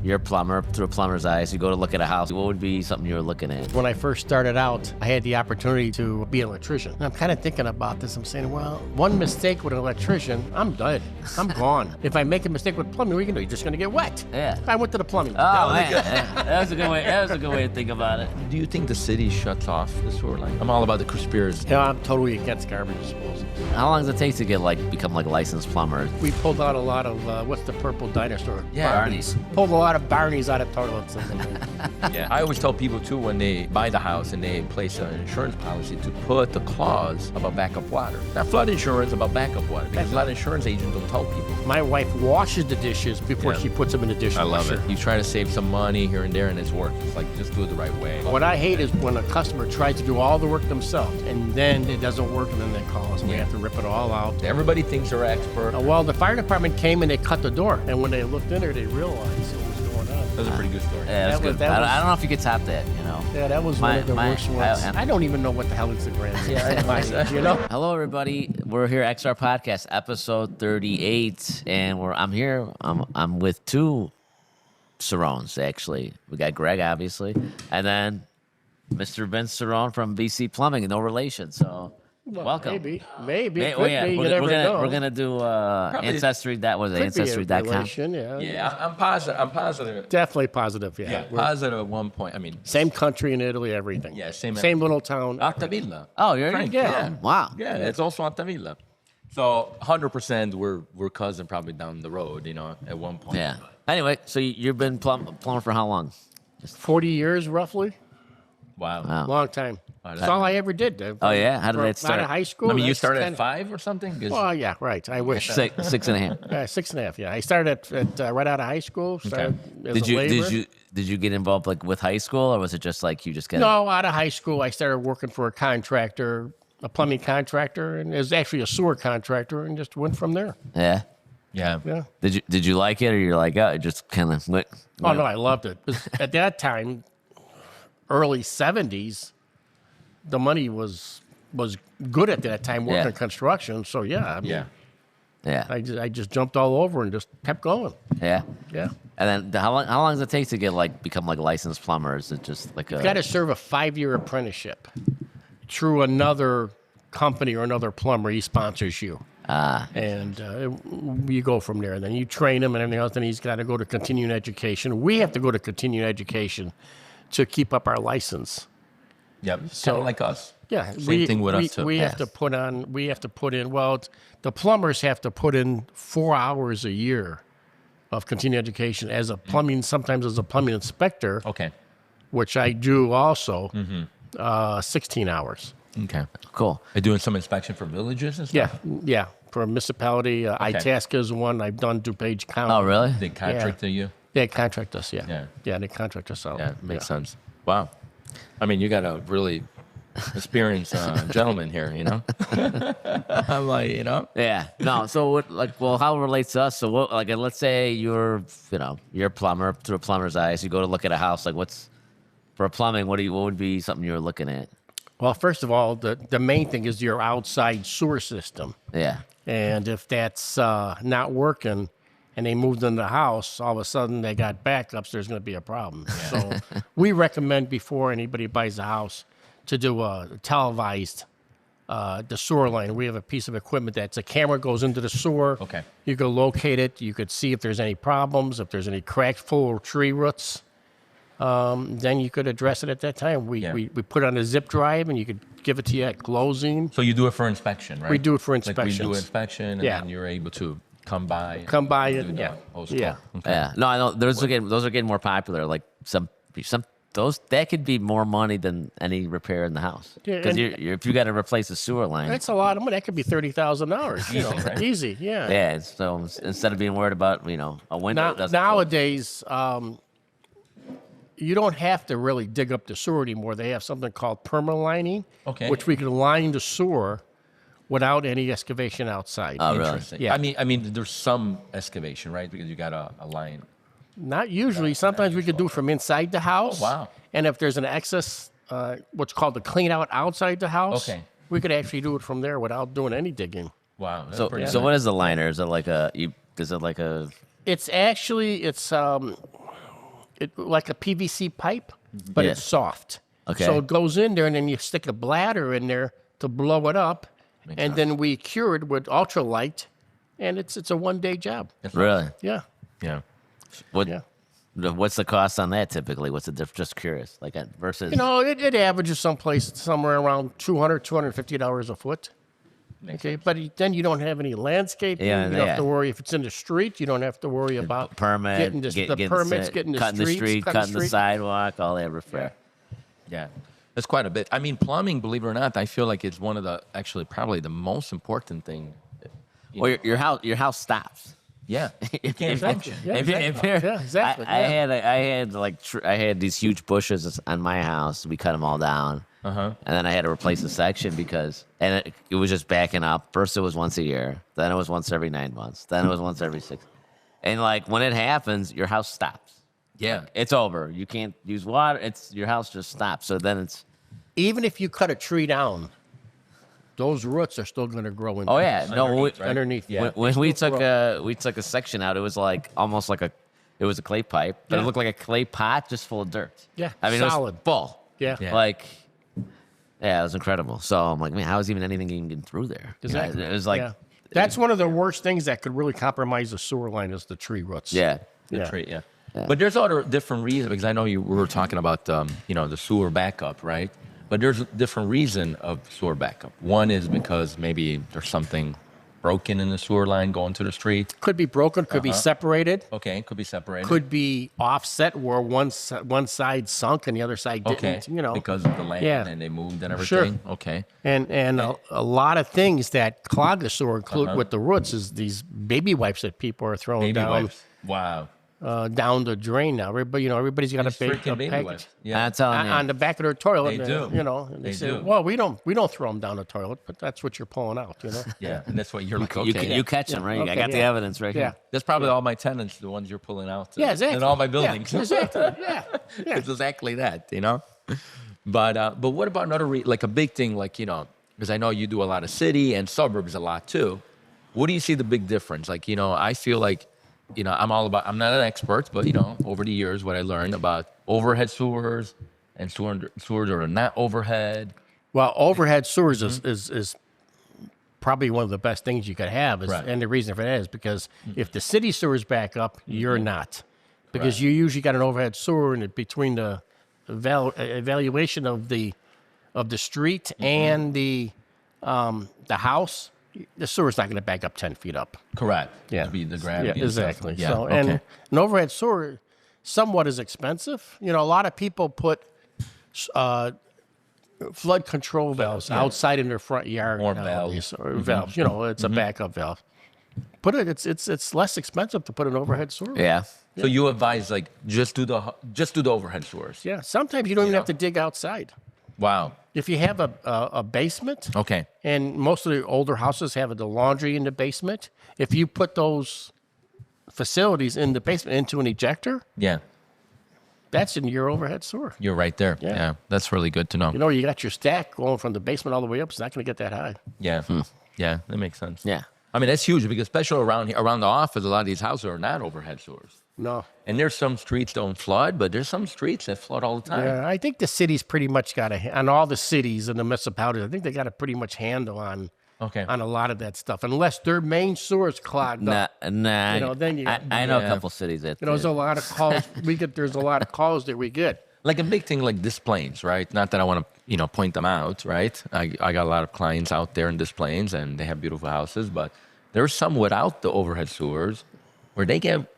you're a plumber. Through a plumber's eyes, you go to look at a house. What would be something you were looking at? When I first started out, I had the opportunity to be an electrician. And I'm kind of thinking about this. I'm saying, well, one mistake with an electrician, I'm dead. I'm gone. If I make a mistake with plumbing, what are you going to do? You're just going to get wet. Yeah. I went to the plumbing. Oh, man. That was a good way. That was a good way to think about it. Do you think the city shuts off the sewer line? I'm all about the conspiracy. Yeah, I'm totally against garbage disposal. How long does it take to get become a licensed plumber? We pulled out a lot of, what's the purple dinosaur? Yeah. Barney's. Pulled a lot of Barney's out of toilets. Yeah. I always tell people too when they buy the house and they place an insurance policy to put the clause about backup water. Not flood insurance, about backup water. Because a lot of insurance agents don't tell people. My wife washes the dishes before she puts them in the dishwasher. I love it. You try to save some money here and there and it's working. It's like, just do it the right way. What I hate is when a customer tries to do all the work themselves and then it doesn't work and then they call us and we have to rip it all out. Everybody thinks they're expert. Well, the fire department came and they cut the door. And when they looked in there, they realized what was going on. That's a pretty good story. Yeah, that's good. I don't know if you could top that, Yeah, that was one of the worst ones. I don't even know what the hell Instagram is. Yeah, Hello, everybody. We're here, XR Podcast, episode 38, and I'm here. I'm with two Cirones, actually. We got Greg, obviously, and then Mr. Vince Cirone from BC Plumbing, no relation. So, welcome. Maybe. We're gonna do Ancestry. That was Ancestry.com. Yeah, I'm positive. Definitely positive. Yeah, Positive at one point. I mean, same country in Italy, everything. Yeah, same little town. Altavilla. Oh, you're Frank, yeah. Wow. Yeah, it's also Altavilla. So 100% we're cousin probably down the road, at one point. Yeah. Anyway, so you've been plumber for how long? 40 years, roughly. Wow. Long time. Wow, That's all I ever did. Oh, yeah? How did that start? Out of high school. I mean, you started at 5 or something? Well, yeah, right. I wish. Six and a half. 6.5. Yeah, I started at right out of high school. Started as a laborer. Did you get involved with high school, or was it just you just got? No, out of high school, I started working for a contractor, a plumbing contractor, and it was actually a sewer contractor, and just went from there. Yeah. Yeah. Did you like it, or you're like, oh, it just kind of went? Oh no, I loved it. At that time, early 70s, the money was good at that time working construction. So yeah, I just jumped all over and just kept going. Yeah. Yeah. And then how long does it take to get become a licensed plumber? Is it just you got to serve a 5-year apprenticeship through another company or another plumber. He sponsors you. And you go from there. Then you train him and everything else. Then he's got to go to continuing education. We have to go to continuing education to keep up our license. Yep. So like us. Yeah. Same thing with us too. We have to put in, the plumbers have to put in 4 hours a year of continuing education as a plumbing, sometimes as a plumbing inspector. Okay. Which I do also, 16 hours. Okay. Cool. Are you doing some inspection for villages and stuff? Yeah. For a municipality, Itasca is one I've done. DuPage County. Oh, really? They contract to you? They contract us, Yeah, they contract us out. Yeah, makes sense. Wow. I mean, you got a really experienced gentleman here, I'm like, Yeah. No. So how it relates to us? So what? Let's say you're a plumber. Through a plumber's eyes, you go to look at a house. What's for plumbing? What would be something you're looking at? Well, first of all, the main thing is your outside sewer system. Yeah. And if that's not working, and they moved into the house, all of a sudden they got backups, there's going to be a problem. Yeah. So we recommend before anybody buys a house to do a televised the sewer line. We have a piece of equipment that's a camera goes into the sewer. Okay. You can locate it. You could see if there's any problems, if there's any cracks, full tree roots. Then you could address it at that time. We put it on a zip drive, and you could give it to you at closing. So you do it for inspection, right? We do it for inspections. We do inspection, and then you're able to come by. And yeah. Okay. Yeah. No, I know those are getting more popular. Some those that could be more money than any repair in the house. Because if you got to replace a sewer line, that's a lot of money. That could be $30,000. Right? Easy. Yeah. Yeah. So instead of being worried about a window, nowadays. You don't have to really dig up the sewer anymore. They have something called permalining, which we can line the sewer without any excavation outside. Oh, really? Interesting. Yeah. I mean, there's some excavation, right? Because you got a line. Not usually. Sometimes we could do it from inside the house. Oh, wow. And if there's an excess, what's called the clean out outside the house, we could actually do it from there without doing any digging. Wow. So what is the liner? Is it like a? It's actually like a PVC pipe, but Yeah. it's soft. Okay. So it goes in there, and then you stick a bladder in there to blow it up, and then we cure it with ultralight, and it's a 1-day job. Really? Yeah. Yeah. What? Yeah. What's the cost on that typically? What's the difference? Just curious. Like versus. It averages somewhere around $250 a foot. Okay, but then you don't have any landscaping. Yeah, you don't yeah. have to worry if it's in the street. You don't have to worry about permit, getting the permits, getting the cutting streets, the street, cutting the sidewalk, all that repair. Yeah. That's quite a bit. I mean, plumbing, believe it or not, I feel like it's one of the, actually, probably the most important thing. Well, your house stops. Yeah. You can't function. Yeah, exactly. I had these huge bushes on my house. We cut them all down, and then I had to replace the section because it was just backing up. First it was once a year, then it was once every 9 months, then it was once every 6. And like when it happens, your house stops. Yeah. It's over. You can't use water. Your house just stops. So then it's. Even if you cut a tree down, those roots are still going to grow in. Oh yeah, no. Underneath. Yeah. When we took a section out, it was like almost like it was a clay pipe, but Yeah. it looked like a clay pot just full of dirt. Yeah, I mean solid. it was full. Yeah. Yeah. Like, yeah, it was incredible. So I'm like, man, how is anything even getting through there? Exactly. It was like, Yeah. That's one of the worst things that could really compromise the sewer line is the tree roots. yeah. The Yeah. tree, yeah. But there's other different reasons, because I know we were talking about, the sewer backup, right? But there's a different reason of sewer backup. One is because maybe there's something broken in the sewer line going to the street. Could be broken, could be separated, Okay, it could be separated. could be offset where one side sunk and the other side Okay, didn't, because of the land Yeah. and they moved and Sure. everything. Okay. And a lot of things that clog the sewer include with the roots is these baby wipes that people are throwing Baby down wipes. Wow. down the drain now. Everybody's got These a freaking baby package wipes. Yeah. I'm telling you. on the back of their toilet. They do. And they They say, do. well, we don't throw them down the toilet, but that's what you're pulling out. Yeah, and that's what you're like, You, okay. you catch them, right? I Okay, got the yeah. evidence right Yeah. here. That's probably all my tenants, the ones you're pulling out. Yeah, exactly. In all my buildings. Yeah, exactly. Yeah. Yeah. It's exactly that, But what about another, like a big thing, like, because I know you do a lot of city and suburbs a lot too. What do you see the big difference? Like, I feel like, I'm not an expert, but, over the years, what I learned about overhead sewers and sewers are not overhead. Well, overhead sewers is probably one of the best things you could have. Right. And the reason for that is because if the city sewers back up, you're not. Because you usually got an overhead sewer in it between the evaluation of the street and the house. The sewer's not going to back up 10 feet up. Correct. Yeah. It'd be the gravity. Yeah, and stuff. exactly. Yeah. So, okay. and an overhead sewer somewhat is expensive. A lot of people put flood control valves outside in their front yard. Or nowadays, valves. Or valves. It's a backup valve. It's less expensive to put an overhead sewer. Yeah. So you advise like just do the overhead sewers. Yeah. Sometimes you don't even have to dig outside. Wow. If you have a basement, Okay. and most of the older houses have the laundry in the basement, if you put those facilities in the basement into an ejector, Yeah. that's in your overhead sewer. You're right there. Yeah. Yeah. That's really good to know. You got your stack going from the basement all the way up. It's not going to get that high. Yeah. Yeah. That makes sense. Yeah. I mean, that's huge because especially around the office, a lot of these houses are not overhead sewers. No. And there's some streets don't flood, but there's some streets that flood all the time. Yeah, I think the city's pretty much got on all the cities and the municipalities. I think they got a pretty much handle on Okay. on a lot of that stuff, unless their main sewer's clogged up. Nah. Then you- I know a Yeah. couple cities that. There's a lot of calls we get. There's a lot of calls that we get. Like a big thing like Des Plaines, right? Not that I want to, point them out, right? I got a lot of clients out there in Des Plaines and they have beautiful houses, but there's some without the overhead sewers where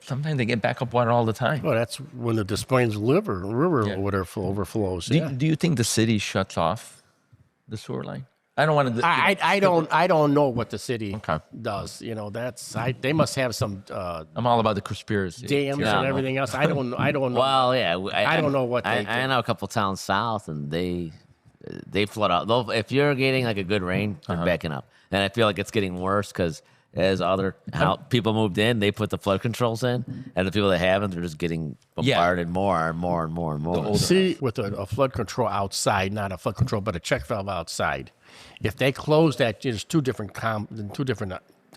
sometimes they get backup water all the time. Well, that's when the Des Plaines river or whatever overflows. Do you think the city shuts off the sewer line? I don't want to. I don't know what the city Okay. does. They must have some I'm all about the conspiracy. dams Yeah. and everything else. I don't know. Well, yeah. I don't know what they do. I know a couple towns south, and they flood out. If you're getting like a good rain, they're backing up, and I feel like it's getting worse because as people moved in, they put the flood controls in, and the people that haven't, they're just getting bombarded more and more and more and more. See, with a flood control outside, not a flood control, but a check valve outside, if they close that, there's two different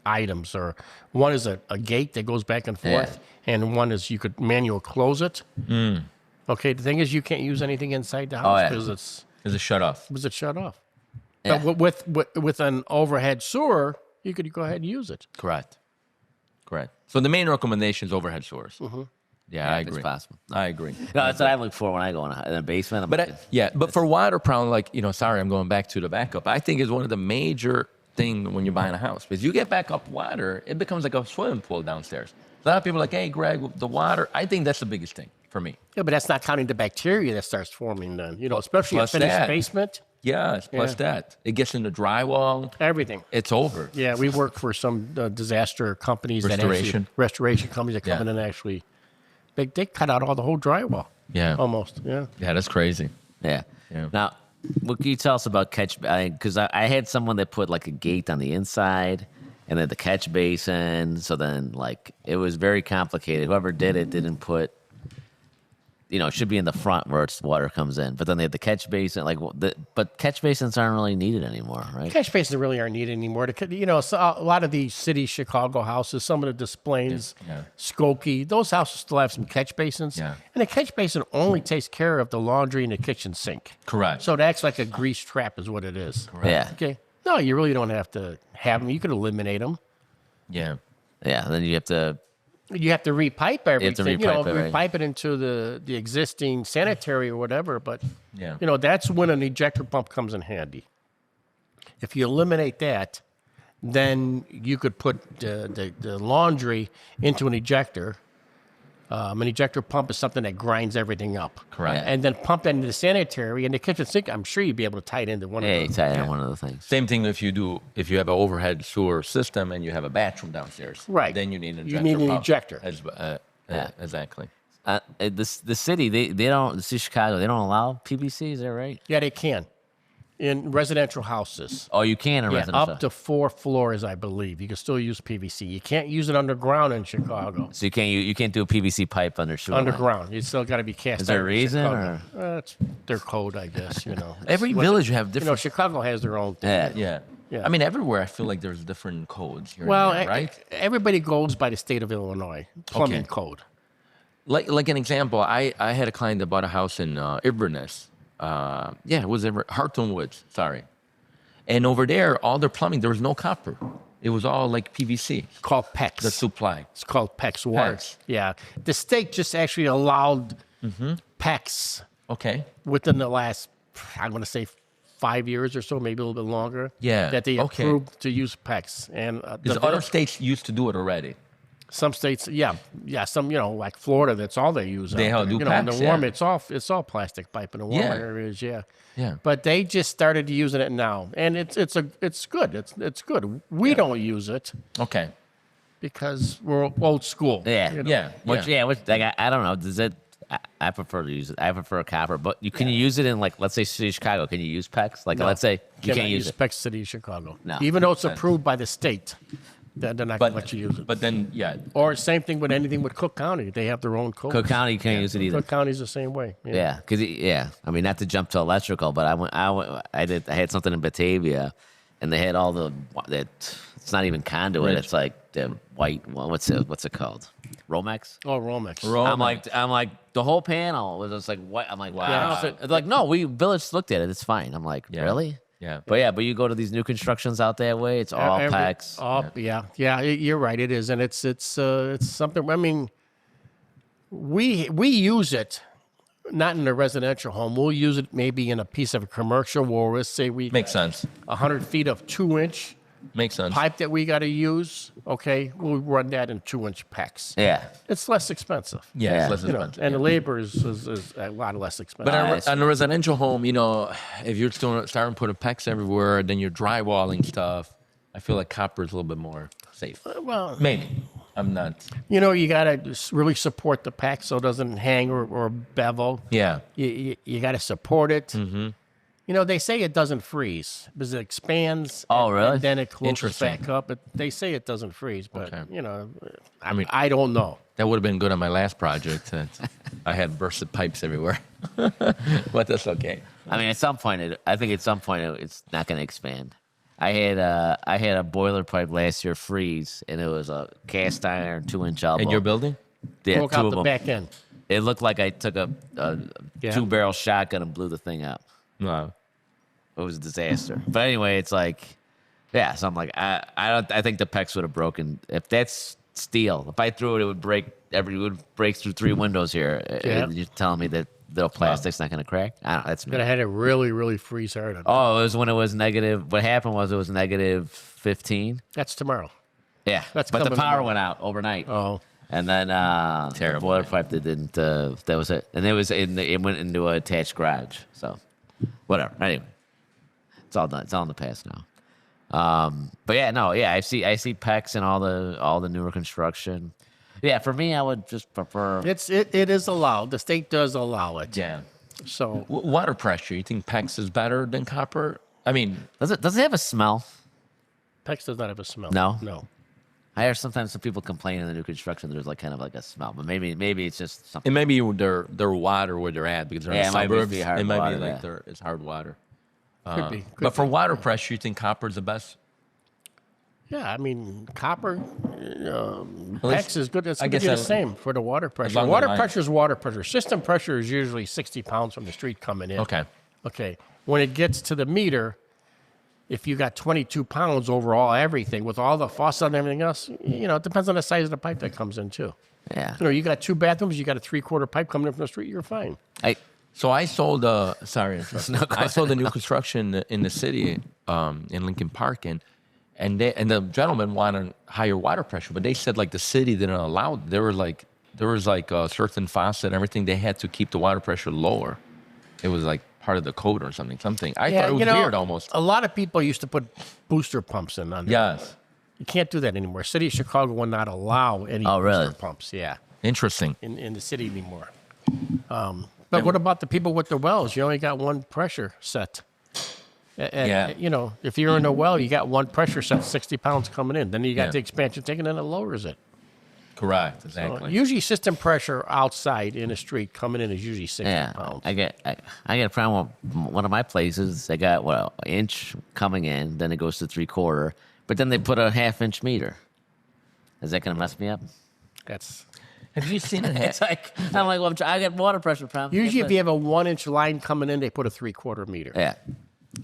items. Or one is a gate that goes back and forth, and one is you could manual close it. Okay, the thing is you can't use anything inside the house because it's shut off. shut off. Yeah. But with an overhead sewer, you could go ahead and use it. Correct. So the main recommendation is overhead sewers. Yeah, I If it's agree. possible. I agree. No, that's what I look for when I go in the basement. I'm like, But for water problem, like, sorry, I'm going back to the backup. I think is one of the major thing when you're buying a house. Because you get backup water, it becomes like a swimming pool downstairs. A lot of people are like, hey, Greg, the water. I think that's the biggest thing for me. Yeah, but that's not counting the bacteria that starts forming then. Especially a Plus finished that. basement. Yes, plus that. It gets in the drywall. Everything. It's over. Yeah, we work for some disaster companies Restoration. restoration companies that come in and actually they cut out the whole drywall. Yeah. Almost. Yeah. Yeah, that's crazy. yeah. Yeah. Now, what can you tell us about catch? Because I had someone that put like a gate on the inside, and then the catch basin. So then, like, it was very complicated. Whoever did it didn't put. It should be in the front where water comes in, but then they had the catch basin. But catch basins aren't really needed anymore, right? Catch basins really aren't needed anymore. So a lot of the city Chicago houses, some of the Displays, Skokie, those houses still have some catch basins. Yeah. And a catch basin only takes care of the laundry and the kitchen sink. Correct. So it acts like a grease trap is what it is. Yeah. Okay. No, you really don't have to have them. You could eliminate them. Yeah. Yeah. Then you have to. You have to repipe everything. repipe it, right. Repipe it into the existing sanitary or whatever. But Yeah. that's when an ejector pump comes in handy. If you eliminate that, then you could put the laundry into an ejector. An ejector pump is something that grinds everything up. Correct. And then pump that into the sanitary and the kitchen sink. I'm sure you'd be able to tie it into one Hey, of those. tie in one of the things. Same thing if you have an overhead sewer system and you have a bathroom downstairs. Right. Then you need an You ejector. need an pump. ejector. Exactly. The city, they don't. The city of Chicago, they don't allow PVC. Is that right? Yeah, they can. In residential houses. Oh, you can in Yeah, residential. up to 4 floors, I believe. You can still use PVC. You can't use it underground in Chicago. So you can't do a PVC pipe under sewer line. Underground. You still got to be cast Is there a iron in reason, Chicago. It's their code, I guess, Every village you have different. Chicago has their own thing. Yeah. Yeah. Yeah. I mean, everywhere I feel like there's different codes here. Well, and there, right? everybody goes by the state of Illinois plumbing Okay. code. Like an example, I had a client that bought a house in Inverness. It was Hartone Woods. Sorry. And over there, all their plumbing, there was no copper. It was all like PVC. It's called PEX. The supply. It's called PEX water. PEX. Yeah. The state just actually allowed Mm-hmm. PEX Okay. within the last, I'm going to say 5 years or so, maybe a little bit longer. Yeah, That they okay. approved to use PEX. And Because other states used to do it already. some states, some like Florida, that's all they use. They out do there. In PEX, the warm, yeah. it's all plastic pipe in the warm Yeah. areas. Yeah. Yeah. But they just started using it now, and it's good. It's good. We don't use it Okay. because we're old school. Yeah. Yeah. I don't know. Does it? I prefer to use it. I prefer copper. But can you use it in, like, let's say City of Chicago? Can you use PEX? Like, let's say you Cannot can't use it. PEX City of Chicago. No. Even though it's approved by the state, they're not going to let you use it. But then, yeah. Or same thing with anything with Cook County. They have their own code. Cook County, you can't use it either. Cook County's the same way. Yeah, because I mean, not to jump to electrical, but I had something in Batavia, and they had all that. It's not even conduit. It's like the white. What's it called? Romex. Oh, Romex. I'm like the whole panel was just like what? I'm like, wow. Yeah. They're like, no, Village looked at it. It's fine. I'm like, really? Yeah. But you go to these new constructions out that way. It's all PEX. You're right. It is, and it's something. I mean, we use it. Not in a residential home. We'll use it maybe in a piece of a commercial where let's say we Makes sense. 100 feet of 2-inch Makes sense. pipe that we got to use. Okay, we'll run that in 2-inch PEX. Yeah. It's less expensive. Yeah, Yeah. it's less You know, expensive. and the labor is a lot less expensive. But on a residential home, if you're still starting putting PEX everywhere, then you're drywalling stuff. I feel like copper is a little bit more safe. well, Maybe. I'm not. you got to really support the PEX so it doesn't hang or bevel. Yeah. You got to support it. Mm-hmm. They say it doesn't freeze because it expands. Oh, really? And then it closes Interesting. back up. They say it doesn't freeze, but Okay. I don't know. That would have been good on my last project. I had bursted pipes everywhere. But that's okay. I mean, at some point, it's not going to expand. I had a boiler pipe last year freeze, and it was a cast iron 2-inch elbow. In your building? Yeah, Broke two out of the them. back end. It looked like I took a Yeah. 2-barrel shotgun and blew the thing up. No. It was a disaster. But anyway, it's like, yeah. So I'm like, I think the PEX would have broken. If that's steel, if I threw it, it would break through 3 windows here. Yeah. You're telling me that the plastic's not going to crack? I don't know. That's me. But I had it really, really freeze hard. Oh, it was when it was negative. What happened was it was negative 15. That's tomorrow. Yeah, That's but the coming power tomorrow. went out overnight. Oh. And then the Terrible, boiler man. pipe that didn't. That was it. And it went into an attached garage. So whatever. Anyway, it's all done. It's all in the past now. But yeah, no, yeah. I see PEX and all the newer construction. Yeah, for me, I would just prefer. It is allowed. The state does allow it. Yeah. So Water pressure. You think PEX is better than copper? I mean, Does it have a smell? PEX does not have a smell. No? No. I hear sometimes some people complain in the new construction there's like kind of like a smell, but maybe it's just it something. may be their water where they're at because they're Yeah, in it might suburbs. be hard it might water, be like yeah. it's hard water. Could be. But for water pressure, you think copper is the best? Yeah, I mean, copper, least- PEX is good. It's I going to guess be the I- same for the water pressure. long as Water mine- pressure is water pressure. System pressure is usually 60 pounds from the street coming in. Okay. Okay. When it gets to the meter, if you got 22 pounds overall, everything with all the faucet and everything else, it depends on the size of the pipe that comes in too. Yeah. You got 2 bathrooms, you got a 3/4 pipe coming in from the street, you're fine. So I sold sorry, No, go I sold a new construction in the city, in Lincoln Park, and the gentleman wanted higher water pressure, but they said like the city didn't allow it. There was like a certain faucet and everything. They had to keep the water pressure lower. It was like part of the code or something. I thought it was weird almost. A lot of people used to put booster pumps in under. Yes. You can't do that anymore. City of Chicago will not allow any Oh, really? booster pumps. Yeah. Interesting. In the city anymore. But what about the people with the wells? You only got one pressure set. Yeah. If you're in a well, you got one pressure set, 60 pounds coming in. Then you got Yeah. the expansion taken and it lowers it. Correct. So Exactly. usually system pressure outside in a street coming in is usually 60 Yeah, pounds. I get a problem with one of my places. They got an inch coming in, then it goes to 3/4, but then they put a 1/2-inch meter. Is that gonna mess me up? That's Have you seen it? It's like I'm like, well, I got water pressure problems. usually if you have a 1-inch line coming in, they put a 3/4 meter. Yeah,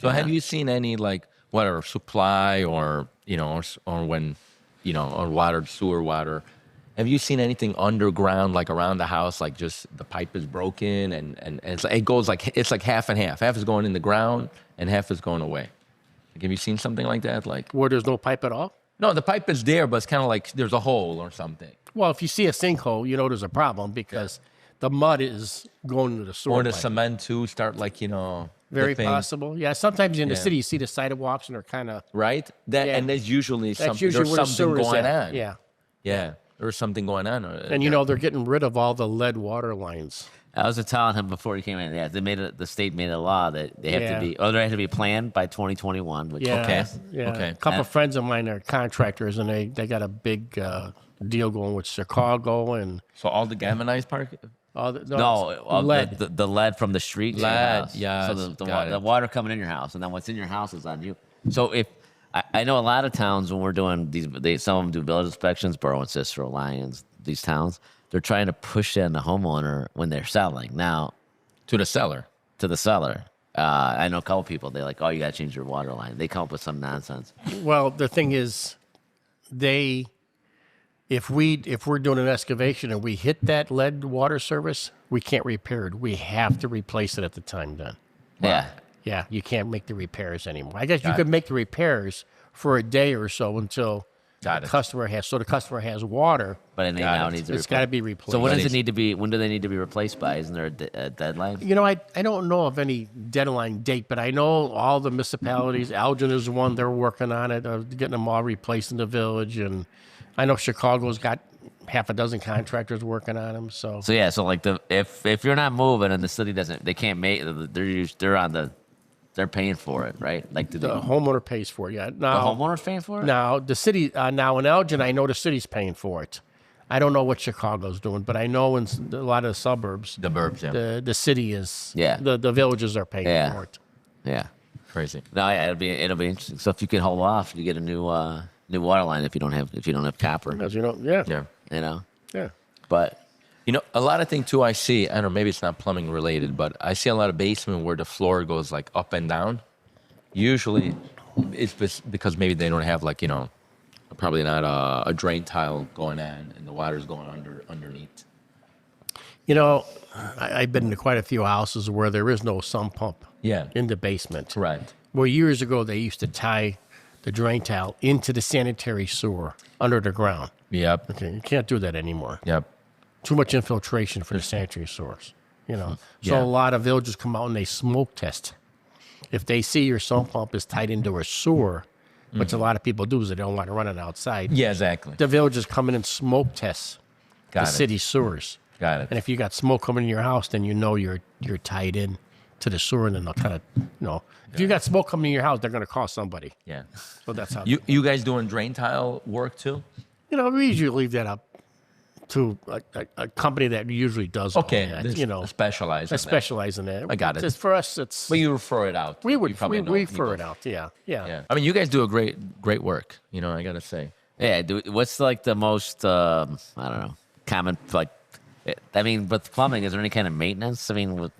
So have you seen any like water supply or when or water, sewer water? Have you seen anything underground, like around the house, like just the pipe is broken and it goes like it's like half and half. Half is going in the ground and half is going away. Like, have you seen something like that? Like Where there's no pipe at all? no, the pipe is there, but it's kind of like there's a hole or something. Well, if you see a sinkhole, you know there's a problem because the mud is going into the sewer Or the pipe. cement too start like Very dipping, possible. Yeah, sometimes in the Yeah. city you see the sidewalks and they're kind of right? That Yeah. and there's usually that's something. usually There's where the something sewer is going at. on. Yeah, Yeah, there's something going on. and they're getting rid of all the lead water lines. I was telling him before he came in. Yeah, the state made a law that they have Yeah. to be. They have to be planned by 2021. Which Yeah, Okay. yeah. Okay. A couple of friends of mine are contractors, and they got a big deal going with Chicago and So all the galvanized park. all the lead. lead. The lead from the street. to your Lead, house. yes, So the got it. water coming in your house, and then what's in your house is on you. So if I know a lot of towns when we're doing these, some of them do village inspections, Borough and Cicero, Lyons, these towns, they're trying to push that on the homeowner when they're selling. Now, To the cellar. to the seller. I know a couple people. They're like, "Oh, you got to change your water line." They come up with some nonsense. Well, the thing is, if we're doing an excavation and we hit that lead water service, we can't repair it. We have to replace it at the time done. Yeah, Yeah, you can't make the repairs anymore. I guess you Got could it. make the repairs for a day or so until Got the it. customer has water. but it Got now it. needs. It's got to be replaced. So when does Nice. it need to be? When do they need to be replaced by? Isn't there a deadline? I don't know of any deadline date, but I know all the municipalities. Elgin is one, they're working on it, getting them all replaced in the village. And I know Chicago's got half a dozen contractors working on them. So, So yeah, so like if you're not moving and the city doesn't, they can't make. They're paying for it, right? Like the homeowner pays for it. Yeah. the Now, homeowner's paying for it. now the city, now in Elgin, I know the city's paying for it. I don't know what Chicago's doing, but I know in a lot of the suburbs, The burbs, yeah. the city is, Yeah. the villages are paying Yeah. for it. Yeah. Crazy. No, yeah, it'll be interesting. So if you can hold off, you get a new water line if you don't have copper. As you know, yeah. Yeah. You know, Yeah. but You know, a lot of things too I see, I don't know, maybe it's not plumbing related, but I see a lot of basement where the floor goes like up and down. Usually it's because maybe they don't have like, you know, probably not a drain tile going on and the water's going underneath. You know, I've been to quite a few houses where there is no sump pump Yeah. in the basement. Right. Well, years ago, they used to tie the drain tile into the sanitary sewer under the ground. Yep. Okay, you can't do that anymore. Yep. Too much infiltration for the sanitary sewers, you know. So Yeah. a lot of villages come out and they smoke test. If they see your sump pump is tied into a sewer, which a lot of people do is they don't want to run it outside, Yeah, exactly. the villages come in and smoke test Got the it. city sewers. Got it. And if you got smoke coming in your house, then you know you're tied in to the sewer, and then they'll kind of, you know, if you got smoke coming in your house, they're going to call somebody. Yeah. So that's how. You guys doing drain tile work too? You know, we usually leave that up to a company that usually does all Okay. that, you know, specialize. I specialize in that. I got it. Just for us, it's But you refer it out. we You would probably know. we You refer go- it out. Yeah, yeah. Yeah. I mean, you guys do a great work. You know, I gotta say. yeah, what's like the most I don't know, common like? I mean, with plumbing, is there any kind of maintenance? I mean,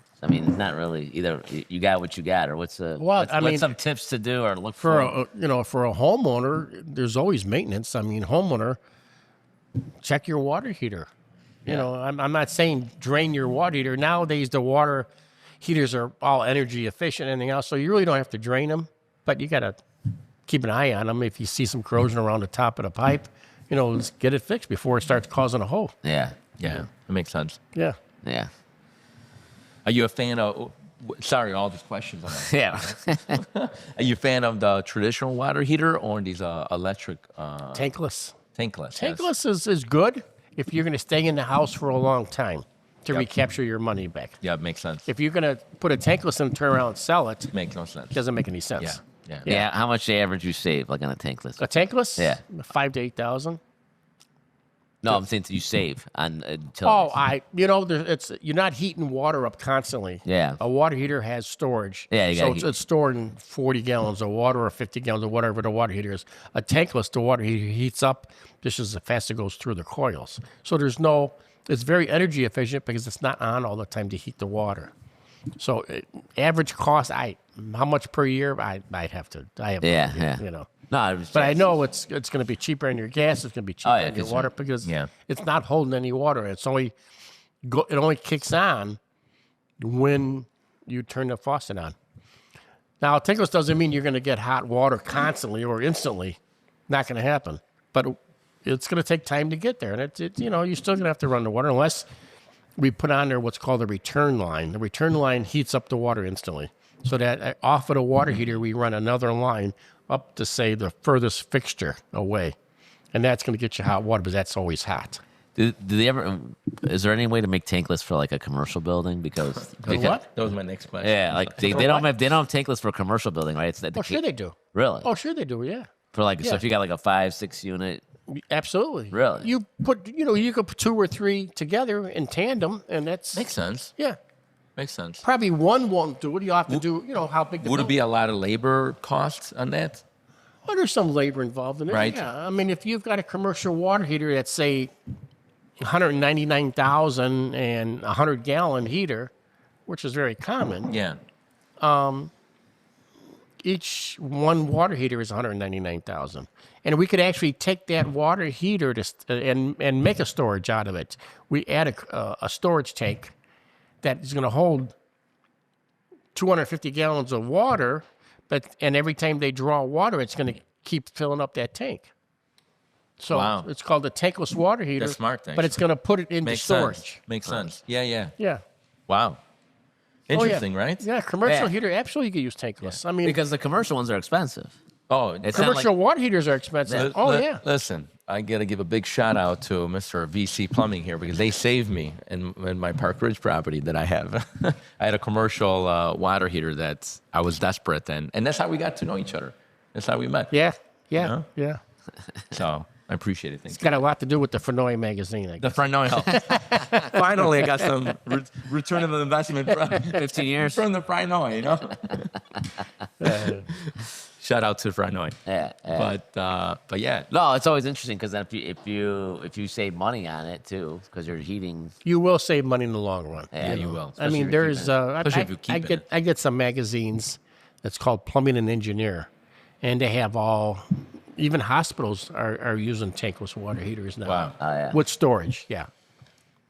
not really. Either you got what you got, or what's Well, I mean, what's some tips to do or look For for? for a homeowner, there's always maintenance. I mean, homeowner, check your water heater. You Yeah. know, I'm not saying drain your water heater. Nowadays, the water heaters are all energy efficient and everything else, so you really don't have to drain them, but you got to keep an eye on them. If you see some corrosion around the top of the pipe, you know, let's get it fixed before it starts causing a hole. Yeah, Yeah, that makes sense. Yeah. yeah, Are you a fan of? Sorry, all these questions. On that. yeah. Are you a fan of the traditional water heater or these electric Tankless. tankless? Yes. Tankless is good if you're going to stay in the house for a long time to Yep. recapture your money back. Yeah, it makes sense. If you're going to put a tankless and turn around and sell it, Makes no sense. it doesn't make any sense. Yeah. Yeah, how much the average you save, like on a tankless? A tankless? Yeah. 5,000 to 8,000. No, I'm saying you save on Oh, utilities. you're not heating water up constantly. Yeah. A water heater has storage. Yeah, you so gotta it's, heat- it's stored in 40 gallons of water or 50 gallons or whatever the water heater is. A tankless, the water heater heats up just as fast as it goes through the coils. So it's very energy efficient because it's not on all the time to heat the water. So average cost, how much per year? I have no Yeah, idea, yeah. you know. No, I was But I know it's going to be cheaper on your gas. It's going to be cheaper yeah, on your 'cause water because yeah. it's not holding any water. It only kicks on when you turn the faucet on. Now, tankless doesn't mean you're going to get hot water constantly or instantly. Not going to happen. But it's going to take time to get there, and you're still going to have to run the water unless we put on there what's called a return line. The return line heats up the water instantly. So that off of the water heater, we run another line up to, say, the furthest fixture away. And that's going to get you hot water because that's always hot. Do they ever? Is there any way to make tankless for like a commercial building? Because What? That was my next question. Yeah, like they don't have tankless for a commercial building, right? It's Oh, sure they do. Really? Oh, sure they do, yeah. For like, so yeah. if you got like a 5-6 unit, Absolutely. Really? You could put 2 or 3 together in tandem, and that's, Makes sense. yeah. Makes sense. Probably one won't do it. You have to do, how big the Would it building- be a lot of labor costs on that? Well, there's some labor involved in it. Right. Yeah. I mean, if you've got a commercial water heater that's, say, 199,000 and a 100-gallon heater, which is very common, Yeah. each one water heater is 199,000. And we could actually take that water heater and make a storage out of it. We add a storage tank that is going to hold 250 gallons of water, and every time they draw water, it's going to keep filling up that tank. So Wow. it's called a tankless water heater. That's smart, But it's going to put it into Makes storage. sense. Makes sense. Yeah, yeah. Yeah. Wow. Interesting, oh, yeah. right? Yeah, commercial Yeah. heater, absolutely you could use tankless. I mean, because the commercial ones are expensive. Oh, It's not commercial like, water heaters are expensive. Oh, yeah. Listen, I got to give a big shout out to Mr. VC Plumbing here because they saved me in my Park Ridge property that I have. I had a commercial water heater that I was desperate and that's how we got to know each other. That's how we met. Yeah. Yeah. Yeah. So, I appreciate it. Thank It's you. got a lot to do with the Fenoy magazine. I The guess. front no help. Finally, I got some return of investment from 15 years. from the front no, you know. Shout out to front no. Yeah, yeah. But yeah. No, it's always interesting because if you save money on it too, because you're heating. You will save money in the long run. Yeah, you will. I mean, there's Especially if you keep it. I get some magazines that's called Plumbing and Engineer, and they have all, even hospitals are using tankless water heaters now. Wow. Oh, yeah. With storage, yeah.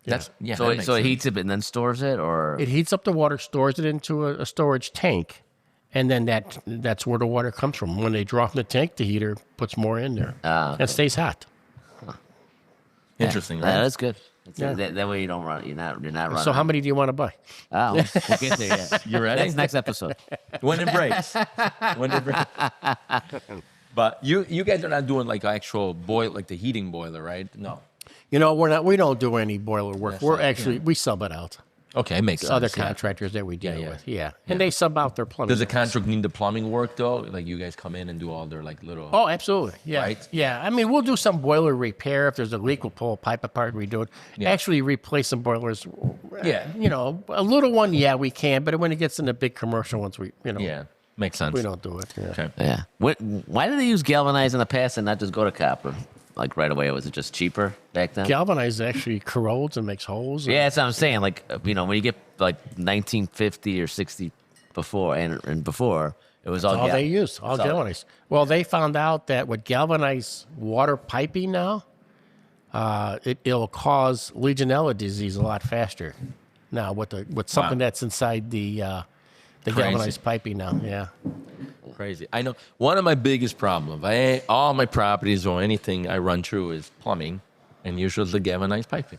That's yeah. So that it makes sense. heats it and then stores it, or It heats up the water, stores it into a storage tank, and then that's where the water comes from. When they draw from the tank, the heater puts more in there. okay. It stays hot. Interesting, Yeah, right? that's good. Yeah. That way you don't run. You're not running. So how many do you want to buy? Oh, we'll get there. Yeah. You ready? Next episode. When it breaks. When it breaks. But you guys are not doing like actual boil, like the heating boiler, right? No. You know, we don't do any boiler work. That's We're not- actually we sub it out. Okay, it makes sense. Other yeah. contractors that we deal yeah. with, yeah, and they sub out their plumbing. Does the contract need the plumbing work though? Like you guys come in and do all their like little. Oh, absolutely. Yeah. Right? Yeah. I mean, we'll do some boiler repair. If there's a leak, we'll pull a pipe apart and redo it. Yeah. Actually, replace some boilers. Yeah. You know, a little one, yeah, we can. But when it gets into big commercial ones, Yeah, makes sense. we don't do it. Yeah. Okay. Yeah. Why did they use galvanized in the past and not just go to copper? Like right away, was it just cheaper back then? Galvanized actually corrodes and makes holes. Yeah, that's what I'm saying. Like when you get like 1950 or 60 before and before, it was all All they use, all That's all- galvanized. Well, they found out that with galvanized water piping now, it'll cause Legionella disease a lot faster. Now with something that's inside the galvanized piping now, yeah. Crazy. I know one of my biggest problems. All my properties or anything I run through is plumbing, and usually the galvanized piping.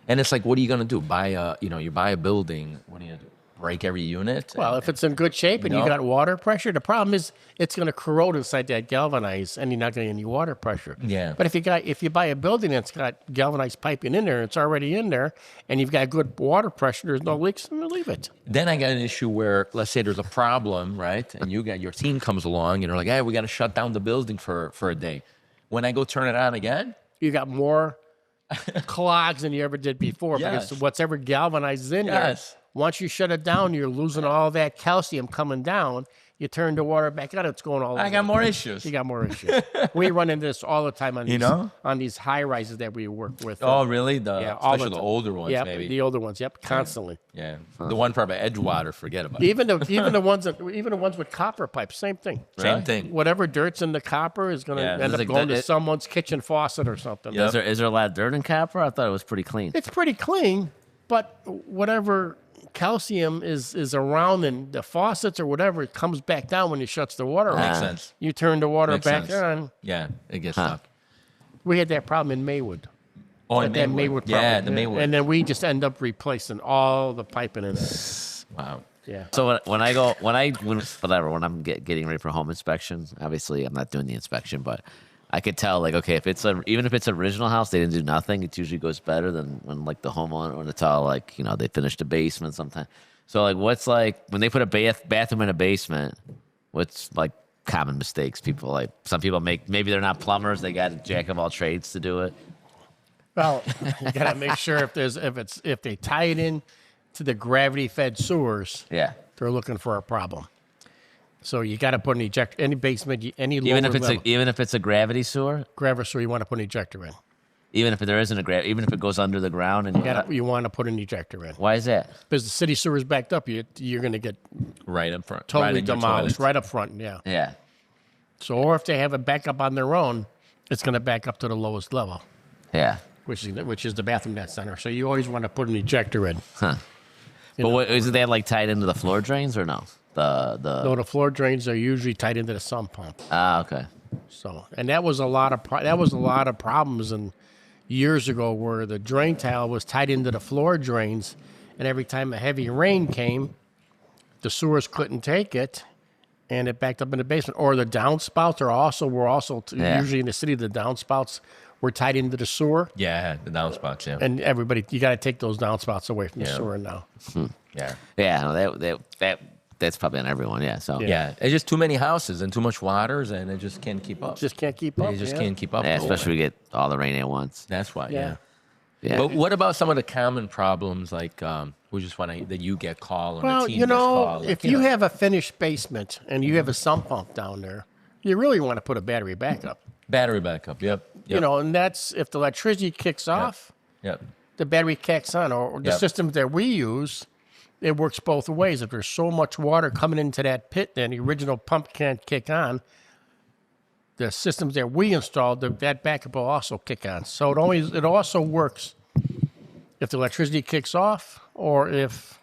And it's like, what are you gonna do? You buy a building. What do you do? Break every unit? Well, if it's in good shape and you No. got water pressure, the problem is it's going to corrode inside that galvanized, and you're not going to get any water pressure. Yeah. But if you buy a building that's got galvanized piping in there, it's already in there, and you've got good water pressure, there's no leaks, then leave it. Then I got an issue where, let's say there's a problem, right? And your team comes along and they're like, hey, we got to shut down the building for a day. When I go turn it on again, You got more clogs than you ever did before Yes. because whatever galvanized is in Yes. there. Once you shut it down, you're losing all that calcium coming down. You turn the water back on, it's going all I over. got more issues. You got more issues. We run into this all the time on these, know? on these high rises that we work with. Oh, really? all Especially the time. older ones, Yep, maybe. the older ones. Yep, constantly. Yeah. The one part about Edgewater, forget about it. Even the ones with copper pipes, same thing. Same thing. Whatever dirt's in the copper is going to Yeah. end It's up like going to that- someone's kitchen faucet or something. Yep. Is there a lot of dirt in copper? I thought it was pretty clean. It's pretty clean, but whatever calcium is around in the faucets or whatever, it comes back down when you shuts the water Makes off. sense. You turn the water Makes back sense. on. Yeah, it gets stuck. We had that problem in Maywood. Oh, At that Maywood Yeah, property. the Maywood. And then we just end up replacing all the piping in there. Wow. Yeah. So when I'm getting ready for home inspection, obviously I'm not doing the inspection, but I could tell like, okay, even if it's an original house, they didn't do nothing. It usually goes better than when like the homeowner or the tall, like, they finished the basement sometime. So like, what's like when they put a bathroom in a basement, what's like common mistakes some people make? Maybe they're not plumbers. They got a jack of all trades to do it. Well, you gotta make sure if they tie it in to the gravity fed sewers, Yeah. they're looking for a problem. So you got to put an ejector, any basement, any lower Even if it's a gravity sewer, gravity sewer, you want to put an ejector in. even if there isn't even if it goes under the ground and You want to put an ejector in. why is that? Because the city sewer is backed up, you're going to get Right up front. totally right in your demolished toilet. right up front. Yeah. Yeah. So, or if they have it back up on their own, it's going to back up to the lowest level, Yeah. which is the bathroom net center. So you always want to put an ejector in. Huh. But what isn't that like tied into the floor drains or no? No, the floor drains are usually tied into the sump pump. Okay. So, and that was a lot of problems and years ago where the drain tile was tied into the floor drains, and every time a heavy rain came, the sewers couldn't take it, and it backed up in the basement. Or the downspouts were also Yeah. usually in the city. The downspouts were tied into the sewer, Yeah, the downspouts, yeah. and you got to take those downspouts away from the sewer now. Yeah. Yeah. No, that that's probably on everyone. Yeah. So Yeah, it's just too many houses and too much waters, and it just can't keep up. Just can't keep up. You just yeah. can't keep up. Yeah, no especially way. we get all the rain at once. That's why. Yeah. Yeah. But what about some of the common problems, like we just want to that you get called, or the Well, team you gets know, called, like, if you have a finished basement and you have a sump pump down there, you really want to put a battery backup. battery backup, yep. You know, and that's if the electricity kicks off, Yep. the battery kicks on. Or the Yep. systems that we use, it works both ways. If there's so much water coming into that pit, then the original pump can't kick on. The systems that we installed, that backup will also kick on. So it also works if the electricity kicks off, or if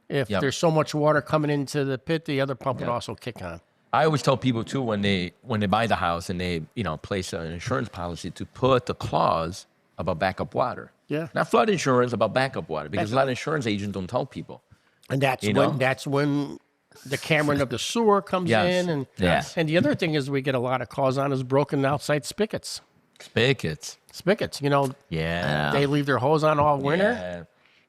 Yep. there's so much water coming into the pit, the other pump would also kick on. I always tell people too when they buy the house and they place an insurance policy to put the clause about backup water. Yeah. Not flood insurance, about backup water, because a lot of insurance agents don't tell people. And that's You when know? that's when the Cameron of the sewer comes Yes. in, and Yes. and the other thing is we get a lot of calls on is broken outside spigots. Spigots. Spigots, Yeah. they leave their hose on all winter.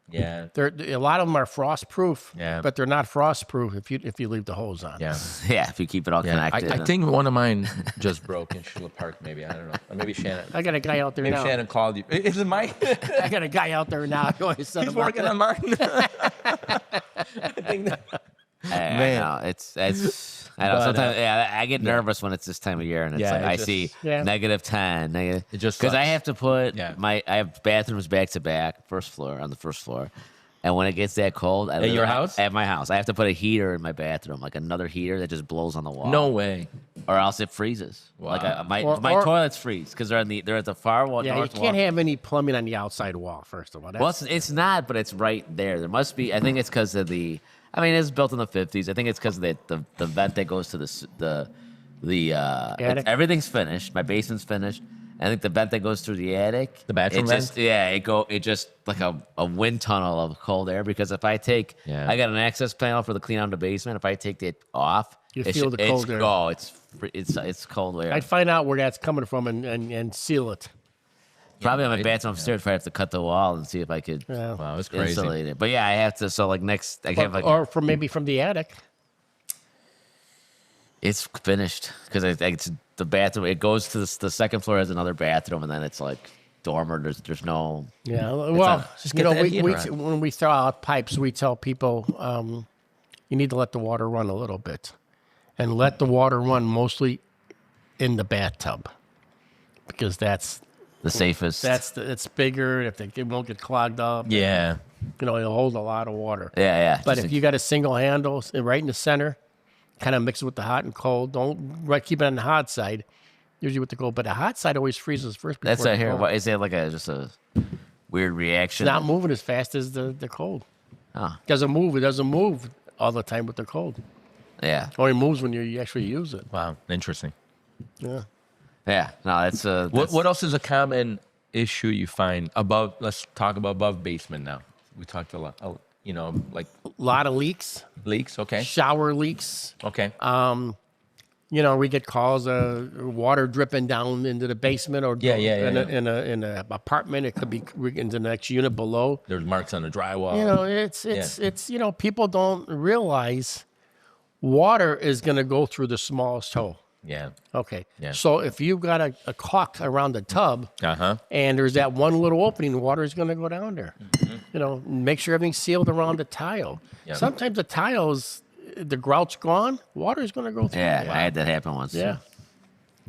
Yeah. They're a lot of them are frost proof, Yeah. but they're not frost proof if you leave the hose on. Yeah. Yeah. If you keep it all Yeah. connected. I think one of mine just broke in Schiller Park, maybe. I don't know. Or maybe Shannon. I got a guy out there Maybe now. Shannon called you. Is it mine? I got a guy out there now. He's He's working on mine. Man. I know. It's I know. But, Sometimes, I get nervous when it's this time of year, and it's Yeah, like it I just- see Yeah. -10, negative. It just because I sucks. have to put Yeah. I have bathrooms back to back, on the first floor, and when it gets that cold, At your house? at my house, I have to put a heater in my bathroom, like another heater that just blows on the wall. No way. or else it freezes. Wow. Like my Or- toilets freeze because they're at the far wall. Yeah, you north can't wall. have any plumbing on the outside wall. First of all, Well, it's not, but it's right there. There must be. I think it's because of the. I mean, it's built in the 50s. I think it's because of the vent that goes to the Attic? everything's finished. My basement's finished. I think the vent that goes through the attic. The bathroom it just, vent? Yeah, it just like a wind tunnel of cold air. Because if I take, Yeah. I got an access panel for the clean out the basement. If I take it off, You it's, feel the cold air. Oh, it's cold air. I'd find out where that's coming from and seal it. Probably on my right? bathroom upstairs. If I have to cut the wall and see if I could Yeah. Wow, it's crazy. insulate it. But yeah, I have to. So like next, I have like Or from maybe from the attic. it's finished because it's the bathroom. It goes to the second floor, has another bathroom, and then it's like dormer. There's no. Yeah. Well, Just get that heater on. when we throw out pipes, we tell people you need to let the water run a little bit, and let the water run mostly in the bathtub, because that's The safest. it's bigger. If it won't get clogged up, Yeah. it'll hold a lot of water. yeah. But just if you got a single handle right in the center, kind of mix it with the hot and cold. Don't keep it on the hot side. Usually with the cold, but the hot side always freezes first. Before that's the it here. cold. What is that like just a weird reaction? It's not moving as fast as the cold. Oh, It doesn't move all the time with the cold. yeah, It only moves when you actually use it. Wow. Interesting. Yeah. yeah. No, that's What else is a common issue you find above? Let's talk about above basement now. We talked a lot. Like A lot of leaks, leaks. Okay. shower leaks. Okay. We get calls, water dripping down into the basement or Yeah. in a apartment. It could be into the next unit below. There's marks on the drywall. It's people don't realize water is going to go through the smallest hole. Yeah. Okay. Yeah. So if you've got a caulk around the tub Uh-huh. and there's that one little opening, the water is going to go down there. Make sure everything's sealed around the tile. Yeah. Sometimes the tiles, the grout's gone, water is going to go through. yeah. it. I had that happen once. Yeah.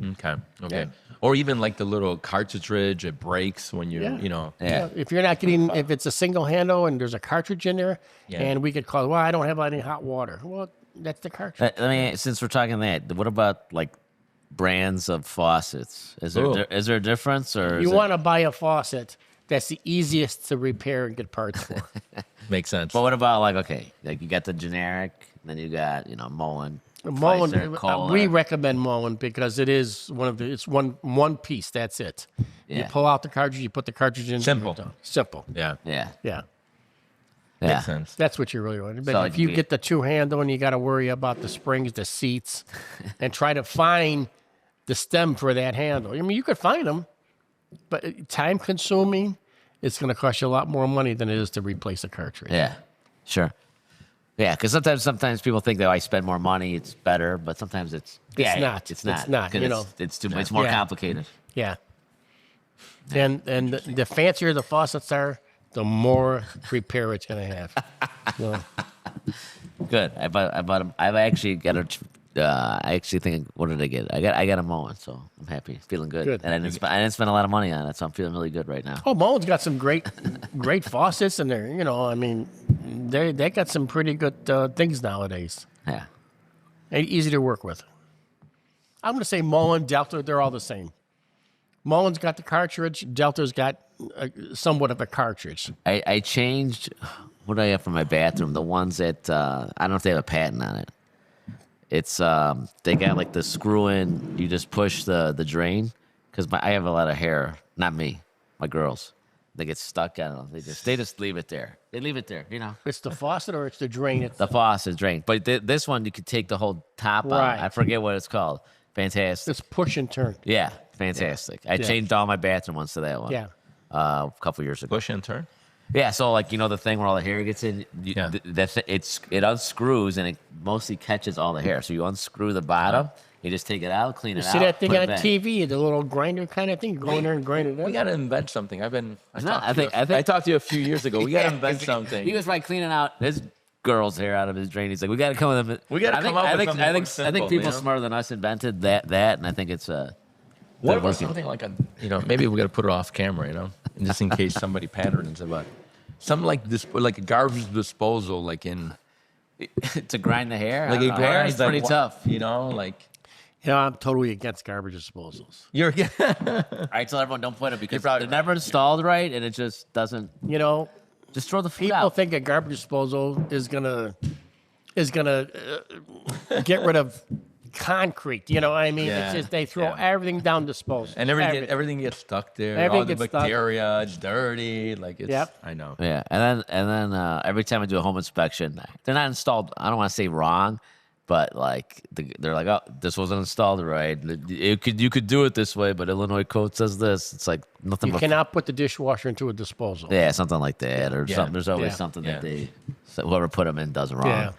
Okay. Okay. Yeah. Or even like the little cartridge, it breaks when you, Yeah. Yeah. If you're not getting, if it's a single handle and there's a cartridge in there, Yeah. and we get called, well, I don't have any hot water. Well, that's the cartridge. Let me, since we're talking that, what about like brands of faucets? Is there Oh. is there a difference or You is it- want to buy a faucet that's the easiest to repair and get parts for. Makes sense. But what about like you got the generic, then you got Moen. Moen, Pfizer, Kohler. we recommend Moen because it is it's one piece. That's it. You Yeah. pull out the cartridge, you put the cartridge in. Simple. you're done. Simple. Yeah. Yeah, Yeah, yeah. Makes sense. that's what you really want. But So if you you- get the two handle and you got to worry about the springs, the seats, and try to find the stem for that handle. I mean, you could find them, but time consuming. It's going to cost you a lot more money than it is to replace a cartridge. Yeah, sure. Yeah, because sometimes people think that I spend more money, it's better, but sometimes it's not. It's not. It's not, 'Cause you know. it's more Yeah. complicated. Yeah. And the fancier the faucets are, the more repair it's going to have. So, Good. I bought them. I've actually got a. I actually think. What did I get? I got a Moen, so I'm happy, feeling good. Good. And I didn't spend a lot of money on it, so I'm feeling really good right now. oh, Moen's got some great faucets in there. You know, I mean, they got some pretty good things nowadays. Yeah. And easy to work with. I'm going to say Moen, Delta, they're all the same. Moen's got the cartridge. Delta's got somewhat of a cartridge. I changed. What do I have for my bathroom? The ones that I don't know if they have a patent on it. It's they got like the screw in. You just push the drain because I have a lot of hair. Not me, my girls. They get stuck. I don't know. They just leave it there. They leave it there. You know. It's the faucet or it's the drain. The faucet drain. But this one you could take the whole top Right. out. I forget what it's called. Fantastic. It's push and turn. Yeah, fantastic. I changed all my bathroom ones to that one. Yeah. A couple years ago. Push and turn. Yeah, so like the thing where all the hair gets in, Yeah. it unscrews and it mostly catches all the hair. So you unscrew the bottom, you just take it out, clean it out. See that thing put on it back. TV, the little grinder kind of thing? You go in there and grind it up. We got to invent something. I think- talked to you a few years ago. We got to invent something. He was like cleaning out his girl's hair out of his drain. He's like, we got to come with him. We gotta come up with something more I simple, think people you know? smarter than us invented that, and I think it's What they're about working. something like maybe we got to put it off camera, just in case somebody patterns about something like this, like a garbage disposal, like in to grind the hair. like I a don't know. Hair is garbage, pretty tough. like I'm totally against garbage disposals. you're I tell everyone don't put it because probably they're never installed right, and it just doesn't. You know, Just throw the food people out. think a garbage disposal is gonna get rid of concrete. You know what I mean? Yeah, It's just they throw yeah. everything down disposal. and everything gets stuck there. Everything all the gets stuck. bacteria, it's dirty. Like it's Yep. I know. Yeah, and then every time I do a home inspection, they're not installed. I don't want to say wrong, but like they're like, oh, this wasn't installed right. You could do it this way, but Illinois code says this. It's like nothing. You but cannot put the dishwasher into a disposal. yeah, something like that, or Yeah. something. There's always Yeah. something Yeah. that whoever put them in does wrong. Yeah.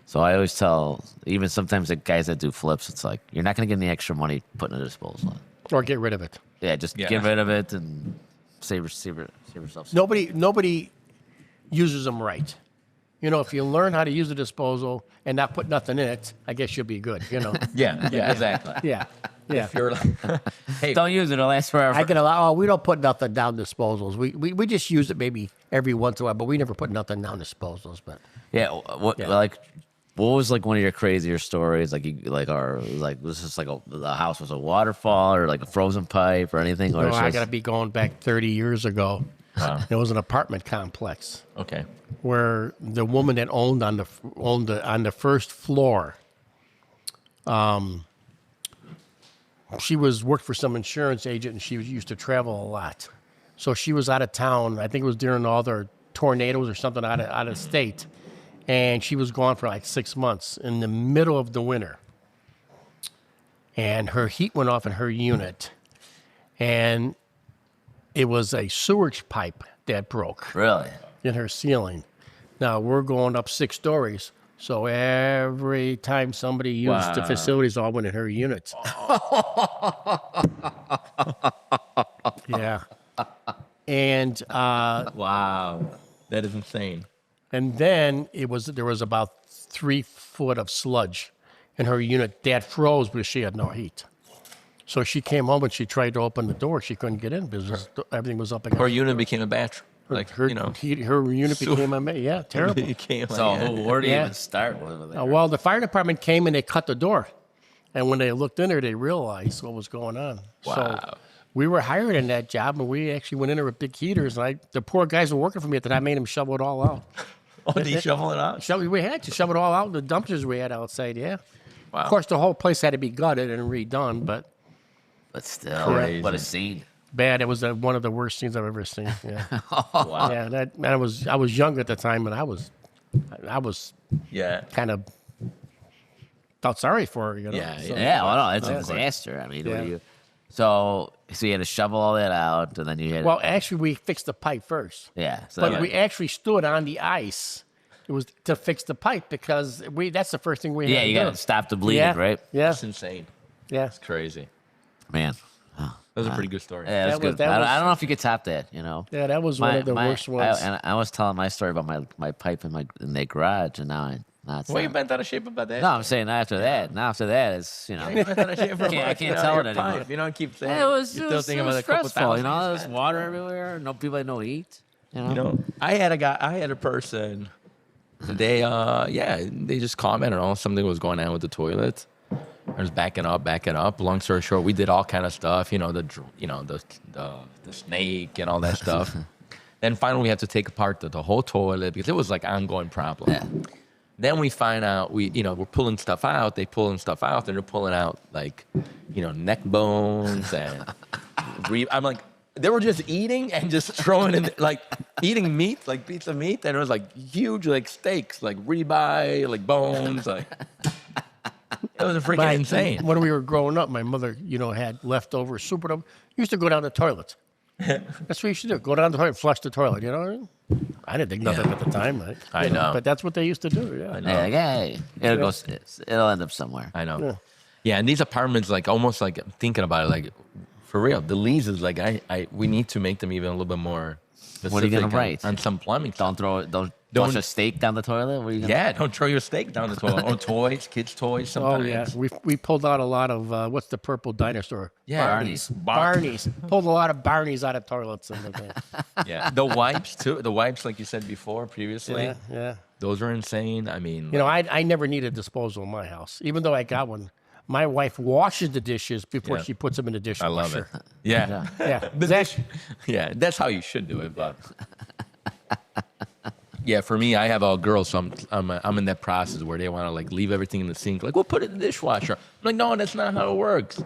So I always tell, even sometimes the guys that do flips, it's like you're not gonna get any extra money putting a disposal in. Or get rid of it. Yeah, just Yeah. get rid of it and save yourself. Nobody uses them right. You know, if you learn how to use the disposal and not put nothing in it, I guess you'll be good. You know. Yeah, exactly. Yeah. Yeah. If you're like, hey, Don't use it; it'll last forever. I can allow. Oh, we don't put nothing down disposals. We just use it maybe every once in a while, but we never put nothing down disposals. But Yeah, Yeah. what was like one of your crazier stories? Like was this like the house was a waterfall or like a frozen pipe or anything? Or no, it's I just- got to be going back 30 years ago. Wow. There was an apartment complex okay, where the woman that owned on the first floor. She worked for some insurance agent, and she used to travel a lot. So she was out of town. I think it was during all the tornadoes or something out of state, and she was gone for like 6 months in the middle of the winter. And her heat went off in her unit, and it was a sewage pipe that broke really. in her ceiling. Now we're going up 6 stories, so every time somebody used the Wow. facilities, all went in her unit. Yeah, and wow, that is insane. then there was about 3 foot of sludge in her unit that froze because she had no heat. So she came home and she tried to open the door. She couldn't get in because everything was up against Her unit became a bathroom. Like her. Her unit became terrible. became So where do you Yeah. even start with it? Well, the fire department came and they cut the door. And when they looked in there, they realized what was going on. So Wow. we were hired in that job, and we actually went in there with big heaters. And the poor guys were working for me at the time. I made them shovel it all out. Oh, did he shovel it out? We had to shove it all out in the dumpsters we had outside, yeah. Wow. Of course, the whole place had to be gutted and redone, but But still, Crazy. what a scene. bad. It was one of the worst scenes I've ever seen. Yeah, Wow. yeah. I was young at the time, and I was Yeah. kind of felt sorry for her. You know? Yeah, So- Yeah, well, no, it's a Yeah. disaster. I mean, what Yeah. do you? So you had to shovel all that out, and then you had Well, actually, we fixed the pipe first. yeah. So But that- we actually stood on the ice It was to fix the pipe because that's the first thing we Yeah, had you to got do. to stop the bleeding, Yeah. right? Yeah. It's insane. Yeah. It's crazy. Man. That was a pretty good story. Yeah, that's That was- good. that I was- don't know if you could top that, you know. Yeah, that was one of the worst ones. And I was telling my story about my pipe in their garage, and now it's Well, you not. bent out of shape about that. No, I'm saying after that. Now after that, it's, you know. You bent out of shape for I can't you know, tell your it anymore. pipe. You don't keep saying. It was, You're it still was, thinking it was about a couple stressful, you thousand. know. There's water everywhere. No people had no heat. You know. You know, I had a person. They they just commented on something was going on with the toilet. I was backing up. Long story short, we did all kind of stuff. You know, the snake and all that stuff. Then finally, we had to take apart the whole toilet because it was like ongoing problem. Yeah. Then we find out we're pulling stuff out. They pulling stuff out, and they're pulling out like, neck bones and I'm like, they were just eating and just throwing in like eating meat, like piece of meat, and it was like huge like steaks, like ribeye, like bones, like it was freaking insane. When we were growing up, my mother, had leftover soup. Used to go down the toilet. That's what you should do. Go down the toilet, flush the toilet. You know, I didn't think nothing at the time. Right? I know. but that's what they used to do. Yeah, I know. Yeah, like, hey, it'll end up somewhere. I know. Yeah. Yeah, and these apartments, like almost like I'm thinking about it, like for real, the leases, like we need to make them even a little bit more. What are you gonna specific write? on some plumbing? Don't flush a steak down the toilet. What are you gonna? Yeah, don't throw your steak down the toilet. Or toys, kids' toys. Oh Sometimes. yeah, we pulled out a lot of what's the purple dinosaur? Yeah, Barney's. Barney's. Pulled a lot of Barney's out of toilets and Yeah, the wipes too. The wipes, like you said before, previously. yeah, yeah. Those are insane. I mean, I never needed disposal in my house, even though I got one. My wife washes the dishes before Yeah. she puts them in the dishwasher. I love it. Yeah, Yeah, yeah, that's how you should do it. But yeah, for me, I have a girl, so I'm in that process where they want to like leave everything in the sink. Like, we'll put it in the dishwasher. I'm like, no, that's not how it works.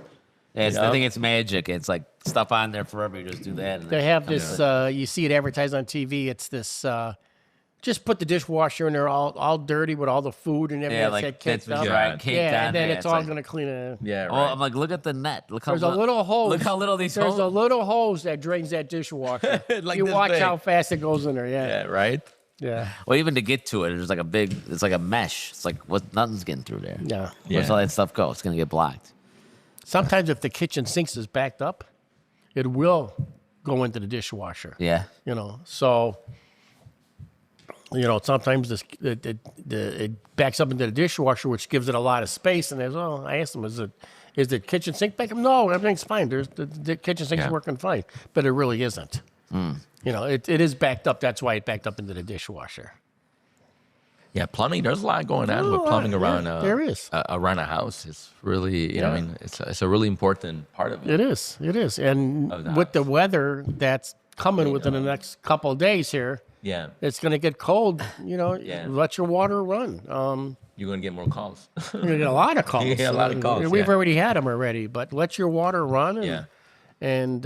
Yeah, You I know? think it's magic. It's like stuff on there forever. You just do that. And They have this. You see it advertised on TV. It's this. Just put the dishwasher in there, all dirty with all the food and everything. yeah, like that's that's caked up. right. Caked Yeah, on and then there. it's all like, gonna clean it. Yeah, Oh, right. I'm like, look at the net. Look how There's a little hose. Look how little these There's holes. a little hose that drains that dishwasher. Like you this watch big. how fast it goes in there. yeah, Yeah, right. yeah, Well, even to get to it, there's like it's like a mesh. It's like nothing's getting through there. yeah. Where's all that stuff go? It's gonna get blocked. Sometimes if the kitchen sinks is backed up, it will go into the dishwasher. Yeah. So sometimes it backs up into the dishwasher, which gives it a lot of space. And I asked them, is the kitchen sink back up? No, everything's fine. The kitchen sink's Yeah. working fine, but it really isn't. It is backed up. That's why it backed up into the dishwasher. Yeah, plumbing. There's a lot going on with Oh, plumbing yeah, around. there is. Around a house. It's really, Yeah. I mean, it's a really important part of it. It is. And Of the with the weather that's coming within the next couple of days here, Yeah, it's going to get cold. Yeah. Let your water run. you're gonna get more calls. You're going to get a lot of calls. You get a lot of calls, We've yeah. already had them already, but let your water run. And, Yeah. And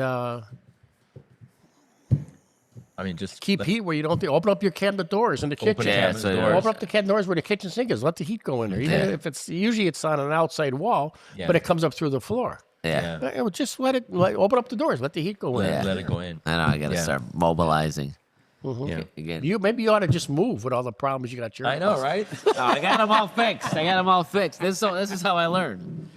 I mean, just keep heat where you don't open up your cabinet doors in the Open kitchen. the cabinet so- doors. Open up the cabinet doors where the kitchen sink is. Let the heat go in there. Even Yeah. if it's usually it's on an outside wall, Yeah. but it comes up through the floor. Yeah. Just open up the doors. Let the heat go in. Yeah. let it go in. I know. I gotta Yeah. start mobilizing. Yeah. Again. Maybe you ought to just move with all the problems you got at your I know, house. right? No, I got them all fixed. This is how I learn.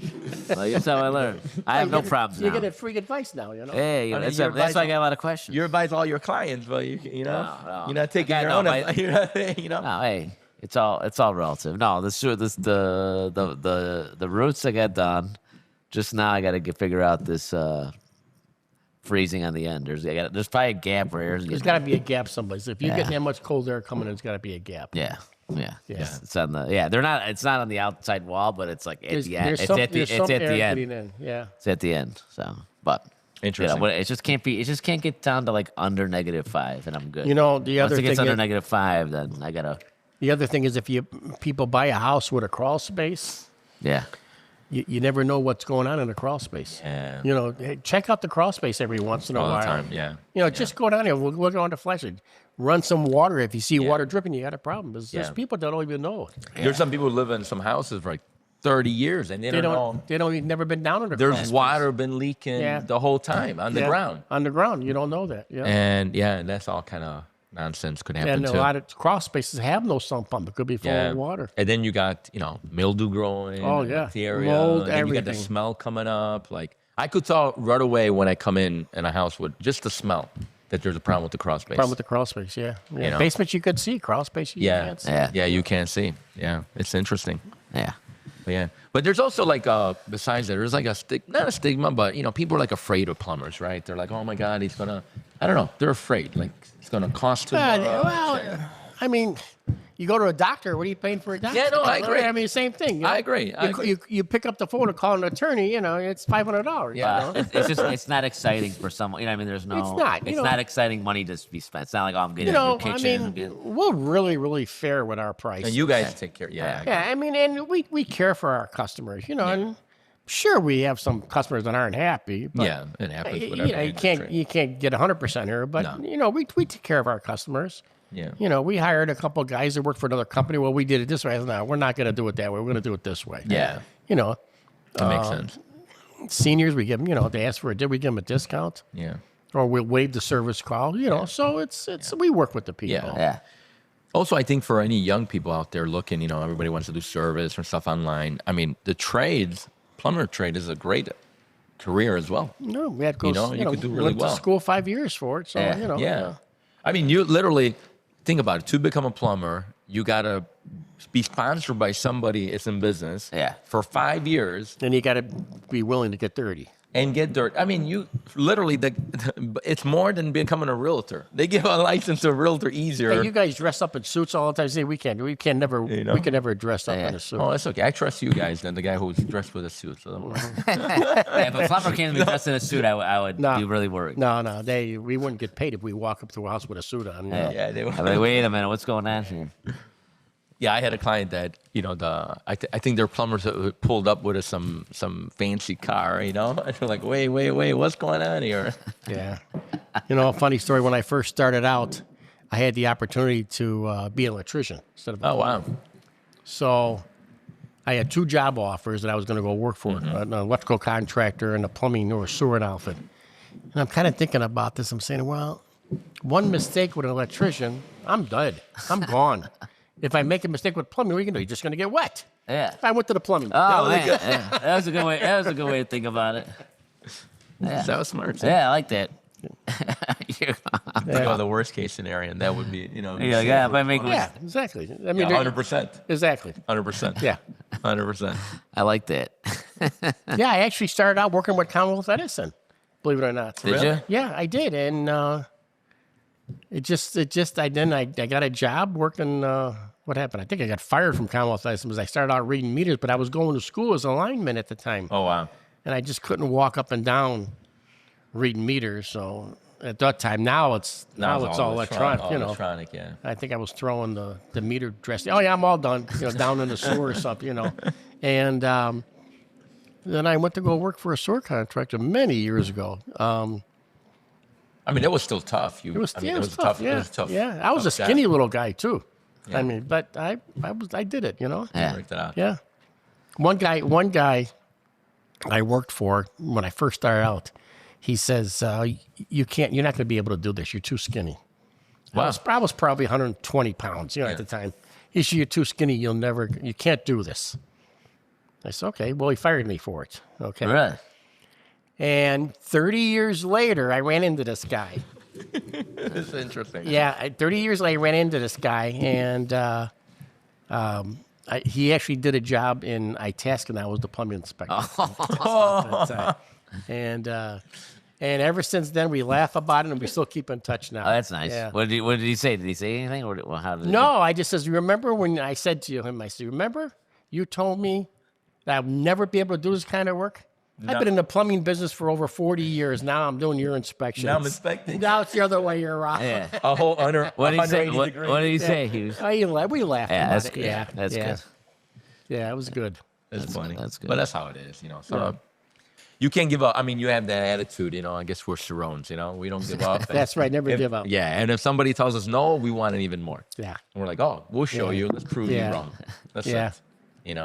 Like, this is how I learn. I have no problems You now. get free advice now, Hey, I mean, that's your why I advice- got a lot of questions. You advise all your clients, but you know, No. you're not taking I your know, own. but- You're not, you know. No, hey, it's all relative. No, the roots I got done. Just now, I got to figure out this freezing on the end. There's probably a gap where There's got to be a gap someplace. If you Yeah. get that much cold air coming, there's got to be a gap. Yeah. Yeah. It's on the They're not. It's not on the outside wall, but it's like at the end. It's at the air end. getting in. Yeah. It's at the end. So, but Interesting. but it just can't be. It just can't get down to like under -5, and I'm good. The Once other it gets thing under is, -5, then I gotta. the other thing is if people buy a house with a crawl space, Yeah. you never know what's going on in the crawl space. Yeah. Hey, check out the crawl space every once in a All while. the time. Yeah. Just go down there, look on the flash, run some water. If you see Yeah. water dripping, you got a problem. There's Yeah. people that don't even know. There's some people who live in some houses for like 30 years and they don't know. They don't even never been down in the crawl There's space. water been leaking Yeah. the whole time on the Yeah, ground. On the ground, you don't know that. Yeah. And that's all kind of nonsense could happen And too. a lot of crawl spaces have no sump pump. It could be full of water. And then you got, mildew growing. Oh, yeah. Bacteria. Mold, and then you got the everything. smell coming up. Like, I could tell right away when I come in a house with just the smell that there's a problem with the crawl space. Problem with the crawl space, yeah. You know? Basement you could see, crawl space you can't see. Yeah. Yeah, you can't see. Yeah, it's interesting. Yeah. But yeah, but there's also like besides that, there's like not a stigma, but people are like afraid of plumbers, right? They're like, oh my God, he's gonna, I don't know, they're afraid, like it's gonna cost too much. Well, I mean, you go to a doctor. What are you paying for a doctor? Yeah, no, I agree. I mean, same thing. I agree. You pick up the phone and call an attorney. It's $500. Yeah. It's not exciting for someone. I mean, there's no. It's not, It's not exciting money to be spent. It's not like, oh, I'm getting a new kitchen. I'm getting- we're really, really fair with our price. And you guys take care. Yeah. Yeah, I mean, and we care for our customers. And sure, we have some customers that aren't happy. But, Yeah, it happens. Whatever. you can't get 100% here, but No. we take care of our customers. Yeah. We hired a couple of guys that work for another company. Well, we did it this way. I said, no, we're not going to do it that way. We're going to do it this way. Yeah. That makes sense. Seniors, we give them, they ask for we give them a discount, Yeah. or we'll waive the service call. So it's we work with the people. Yeah. Also, I think for any young people out there looking, everybody wants to do service or stuff online. I mean, the trades, plumber trade is a great career as well. No, we had to go. You could do really went well. to school 5 years for it. So Yeah. Yeah. I mean, you literally think about it. To become a plumber, you got to be sponsored by somebody that's in business for 5 years Then you got to be willing to get dirty. and get dirt. I mean, you literally, it's more than becoming a realtor. They give a license to a realtor easier. Hey, you guys dress up in suits all the time. Say we can never dress up in a suit. Oh, that's okay. I trust you guys than the guy who's dressed with a suit. So don't worry. Yeah, if a plumber came to be dressed in a suit, I would be really worried. No, we wouldn't get paid if we walk up to a house with a suit on. Yeah, they were. I'm like, wait a minute, what's going on here? Yeah, I had a client that I think their plumbers pulled up with some fancy car, and they're like, wait, what's going on here? Yeah. A funny story. When I first started out, I had the opportunity to be an electrician instead of. Oh wow. So I had 2 job offers that I was going to go work for, an electrical contractor and a plumbing or sewer outfit. And I'm kind of thinking about this. I'm saying, well, one mistake with an electrician, I'm dead. I'm gone. If I make a mistake with plumbing, what are you going to do? You're just going to get wet. Yeah. I went to the plumbing. Oh, man. Yeah. That was a good way. That was a good way to think about it. Yeah. That was smart. Yeah, I like that. The worst case scenario, and that would be, Yeah, if I make Yeah, exactly. I mean, 100%. exactly. 100%. Yeah. 100%. I like that. Yeah, I actually started out working with Commonwealth Edison, believe it or not. Did you? Yeah, I did, and I got a job working. What happened? I think I got fired from Commonwealth Edison because I started out reading meters, but I was going to school as a lineman at the time, Oh wow. and I just couldn't walk up and down reading meters. So at that time, now it's all electronic. Electronic, yeah. I think I was throwing the meter dress. Oh yeah, I'm all done. Down in the sewer or something. And then I went to go work for a sewer contractor many years ago. I mean, it was still tough. It was It was tough. Yeah, It was tough. Yeah, I was a tough skinny job. little guy too. Yeah. I mean, but I did it. Yeah. Worked it out. Yeah. One guy I worked for when I first started out, he says, you're not going to be able to do this. You're too skinny. Wow. I was probably 120 pounds, at the time. He said, you're too skinny. You can't do this. I said, okay. Well, he fired me for it. Okay. Really? And 30 years later, I ran into this guy. It's interesting. Yeah, 30 years later, I ran into this guy, and he actually did a job in Itasca. I was the plumbing inspector. And ever since then, we laugh about it, and we still keep in touch now. Oh, that's nice. Yeah. What did he say? Did he say anything? Or how did No, I just says, remember when I said to him, I said, remember you told me that I'll never be able to do this kind of work? I've been in the plumbing business for over 40 years. Now I'm doing your inspections. Now I'm inspecting. Now it's the other way around. Yeah. A whole under What did he say? 180 What, degrees. what did he say? He was. We laughed Yeah, about that's it. good. Yeah, That's yeah. good. Yeah, it was good. That's funny. That's good. But that's how it is, So you can't give up. I mean, you have that attitude, I guess we're Cirones, We don't give up. That's right. Never give up. Yeah, and if somebody tells us no, we want it even more. Yeah. And we're like, oh, we'll show Yeah. you. Let's prove you Yeah. wrong. That's Yeah. it.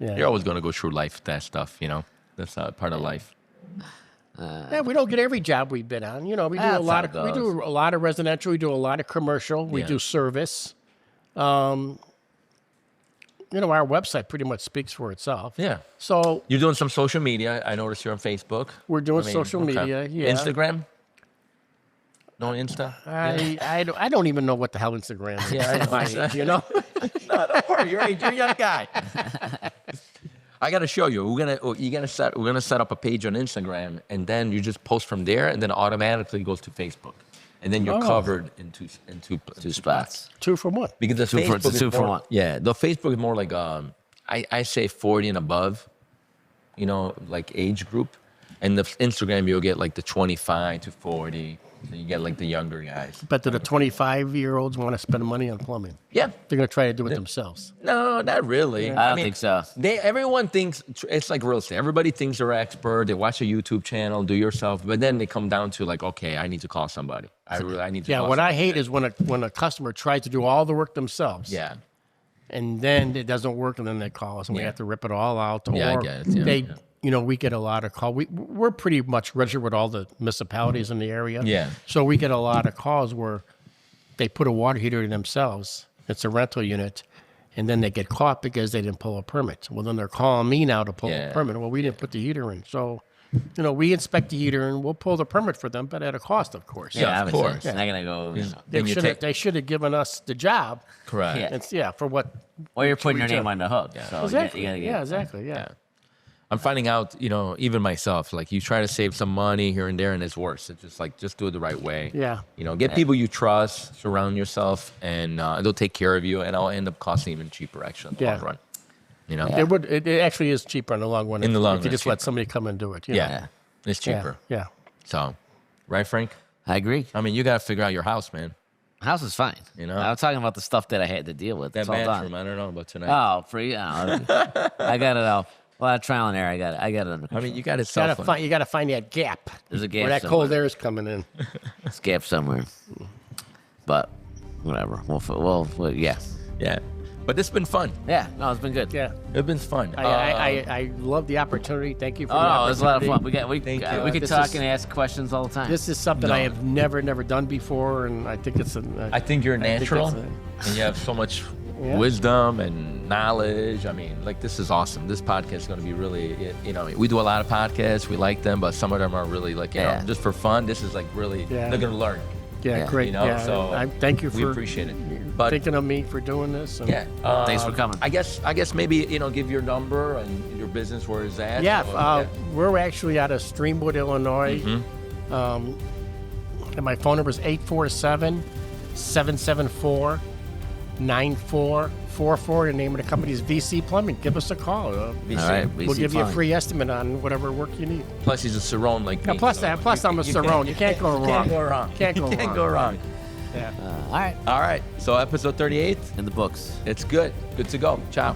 Yeah. You're always going to go through life with that stuff, That's part of life. Yeah, we don't get every job we've been on. You know, we do That's a lot how it of we do a lot of residential. We do a lot of commercial. We Yeah. do service. You know, our website pretty much speaks for itself. Yeah. So You're doing some social media. I noticed you're on Facebook. we're doing social okay. media. Yeah. Instagram? No Insta? I don't even know what the hell Instagram is. Yeah, I know. My age, you know. No, don't worry. You're a young guy. I gotta show you. We're gonna set up a page on Instagram, and then you just post from there, and then automatically goes to Facebook, and then you're covered in two spots. 2 for 1. Because the Two for- Facebook is two for more- one. Yeah, the Facebook is more like I say 40 and above, you know, like age group, and the Instagram you'll get like the 25 to 40. So you get like the younger guys. But do the 25-year-olds want to spend money on plumbing? Yeah. They're going to try to do it themselves. No, not really. I don't think so. Everyone thinks it's like real estate. Everybody thinks they're expert. They watch a YouTube channel, do yourself, but then they come down to like, okay, I need to call somebody. I need to. Yeah, call what I somebody. hate is when a customer tries to do all the work themselves. Yeah. And then it doesn't work, and then they call us, and we Yeah. have to rip it all out. Yeah, I or get it. Yeah, they, yeah. you know, we get a lot of calls. We're pretty much registered with all the municipalities in the area. Yeah. So we get a lot of calls where they put a water heater in themselves. It's a rental unit, and then they get caught because they didn't pull a permit. Well, then they're calling me now to pull Yeah. a permit. Well, we didn't put the heater in. So, you know, we inspect the heater, and we'll pull the permit for them, but at a cost, of course. Yeah, of obviously. course. It's not gonna go. You know. Then you take- They should have given us the job. Correct. Yeah. It's, for what. Or you're putting your we name do? on the hook. So Exactly. You gotta get, Yeah, exactly. Yeah. I'm finding out, you know, even myself, like you try to save some money here and there, and it's worse. It's just do it the right way. Yeah. You know, get people you trust, surround yourself, and they'll take care of you, and it'll end up costing even cheaper actually in the long Yeah. run. You know. It actually is cheaper in the long run. In the long if you run, just it's let cheaper. somebody come and do it. You Yeah. know? It's Yeah, cheaper. Yeah. So, right, Frank? I agree. I mean, you got to figure out your house, man. House is fine. You know? I'm talking about the stuff that I had to deal with. That It's all bathroom, done. I don't know about tonight. Oh, free. Oh, I got it all. A lot of trial and error. I got it under I control. mean, you got it You got to find that gap. There's a gap where that somewhere. cold air is coming in. It's gap somewhere. But whatever. We'll yeah. Yeah. But this has been fun. Yeah. No, it's been good. Yeah. It's been fun. I love the opportunity. Thank you for the Oh, no, it opportunity. was a lot of fun. We Thank you. we could This talk is- and ask questions all the time. This is something I have never done before, and I think it's I think you're natural, it's and you have so much Yeah. wisdom and knowledge. I mean, like, this is awesome. This podcast is going to be really, you know, we do a lot of podcasts. We like them, but some of them are really like, you know, Yeah. just for fun. This is like really, Yeah. they're going to learn. Yeah, great. You know, yeah, so I thank you we for appreciate it. But thinking of me for doing this. And yeah, Thanks for coming. I guess maybe, you know, give your number and your business where it's at. Yeah, So, we're actually out of Streamwood, Illinois. Mm-hmm. And my phone number is 847-774-9444. The name of the company is VC Plumbing. Give us a call. VC. All right. We'll VC give you a Plumbing. free estimate on whatever work you need. Plus, he's a Cirone like me. And plus, so I'm a Cirone. You can't go wrong. Can't go wrong. Can't go Can't wrong. go wrong. Yeah. All right. All right. So episode 38, In the books. it's good. Good to go. Ciao.